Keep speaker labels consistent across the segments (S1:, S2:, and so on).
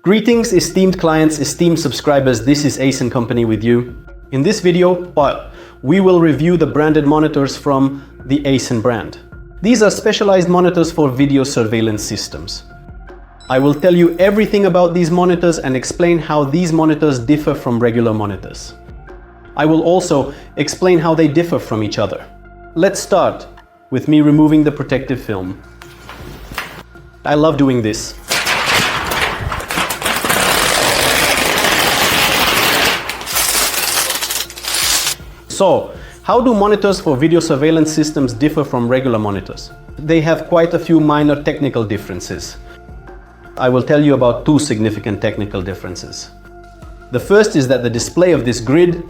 S1: Greetings, esteemed clients, esteemed subscribers, this is Ison Company with you. In this video, we will review the branded monitors from the Ison brand. These are specialized monitors for video surveillance systems. I will tell you everything about these monitors and explain how these monitors differ from regular monitors. I will also explain how they differ from each other. Let's start with me removing the protective film. I love doing this. So, how do monitors for video surveillance systems differ from regular monitors? They have quite a few minor technical differences. I will tell you about two significant technical differences. The first is that the display of this grid,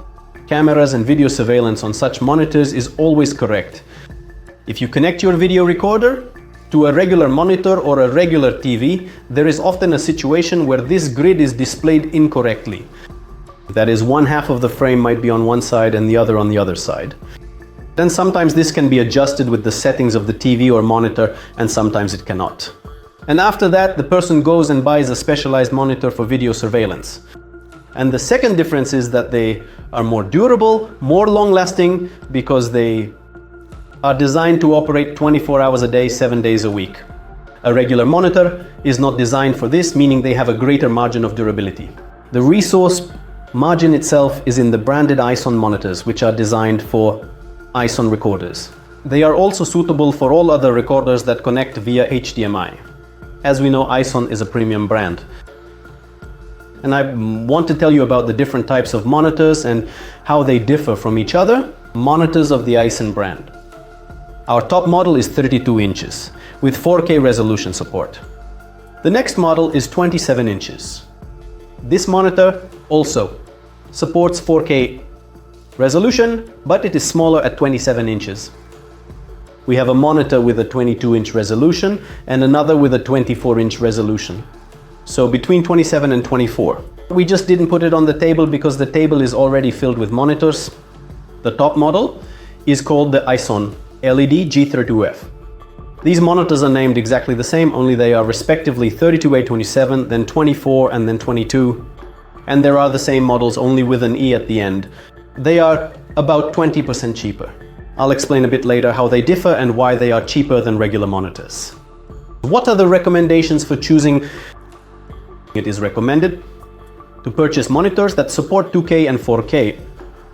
S1: cameras and video surveillance on such monitors is always correct. If you connect your video recorder to a regular monitor or a regular TV, there is often a situation where this grid is displayed incorrectly. That is, one half of the frame might be on one side and the other on the other side. Then sometimes this can be adjusted with the settings of the TV or monitor, and sometimes it cannot. And after that, the person goes and buys a specialized monitor for video surveillance. And the second difference is that they are more durable, more long-lasting, because they are designed to operate 24 hours a day, 7 days a week. A regular monitor is not designed for this, meaning they have a greater margin of durability. The resource margin itself is in the branded Ison monitors, which are designed for Ison recorders. They are also suitable for all other recorders that connect via HDMI. As we know, Ison is a premium brand. And I want to tell you about the different types of monitors and how they differ from each other. Monitors of the Ison brand. Our top model is 32 inches with 4K resolution support. The next model is 27 inches. This monitor also supports 4K resolution, but it is smaller at 27 inches. We have a monitor with a 22-inch resolution and another with a 24-inch resolution. So between 27 and 24. We just didn't put it on the table because the table is already filled with monitors. The top model is called the Ison LED G32F. These monitors are named exactly the same, only they are respectively 32A27, then 24, and then 22. And there are the same models, only with an E at the end. They are about 20% cheaper. I'll explain a bit later how they differ and why they are cheaper than regular monitors. What are the recommendations for choosing? It is recommended to purchase monitors that support 2K and 4K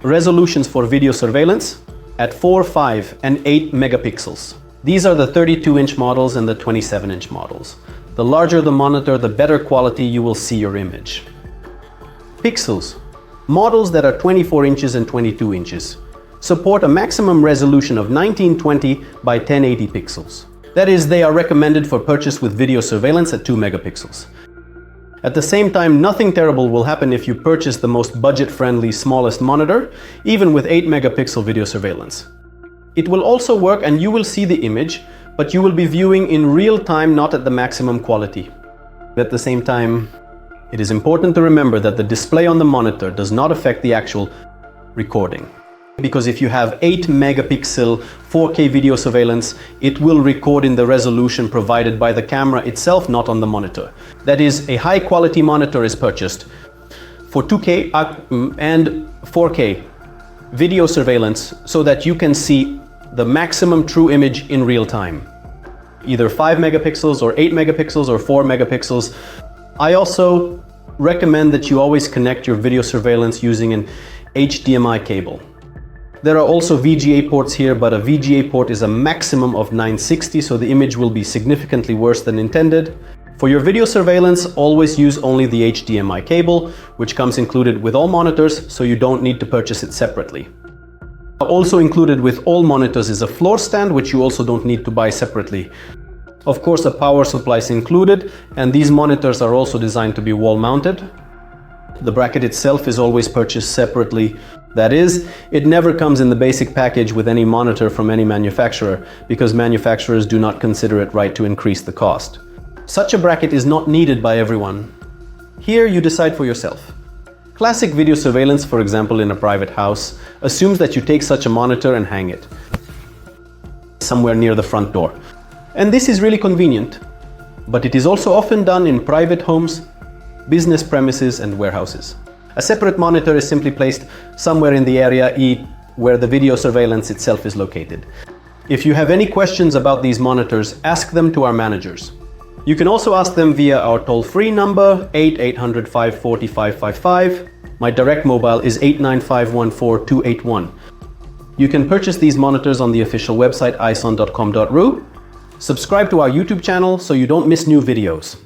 S1: resolutions for video surveillance at 4, 5, and 8 megapixels. These are the 32-inch models and the 27-inch models. The larger the monitor, the better quality you will see your image. Pixels. Models that are 24 inches and 22 inches support a maximum resolution of 1920 by 1080 pixels. That is, they are recommended for purchase with video surveillance at 2 megapixels. At the same time, nothing terrible will happen if you purchase the most budget-friendly, smallest monitor, even with 8 megapixel video surveillance. It will also work and you will see the image, but you will be viewing in real time, not at the maximum quality. At the same time, it is important to remember that the display on the monitor does not affect the actual recording. Because if you have 8 megapixel 4K video surveillance, it will record in the resolution provided by the camera itself, not on the monitor. That is, a high quality monitor is purchased for 2K and 4K video surveillance so that you can see the maximum true image in real time. Either 5 megapixels or 8 megapixels or 4 megapixels. I also recommend that you always connect your video surveillance using an HDMI cable. There are also VGA ports here, but a VGA port is a maximum of 960, so the image will be significantly worse than intended. For your video surveillance, always use only the HDMI cable, which comes included with all monitors, so you don't need to purchase it separately. Also included with all monitors is a floor stand, which you also don't need to buy separately. Of course, a power supply is included, and these monitors are also designed to be wall-mounted. The bracket itself is always purchased separately. That is, it never comes in the basic package with any monitor from any manufacturer, because manufacturers do not consider it right to increase the cost. Such a bracket is not needed by everyone. Here you decide for yourself. Classic video surveillance, for example in a private house, assumes that you take such a monitor and hang it somewhere near the front door. And this is really convenient. But it is also often done in private homes business premises and warehouses. A separate monitor is simply placed somewhere in the area where the video surveillance itself is located. If you have any questions about these monitors, ask them to our managers. You can also ask them via our toll-free number 800 540 555. My direct mobile is 89514 You can purchase these monitors on the official website ison.com.ru. Subscribe to our YouTube channel so you don't miss new videos.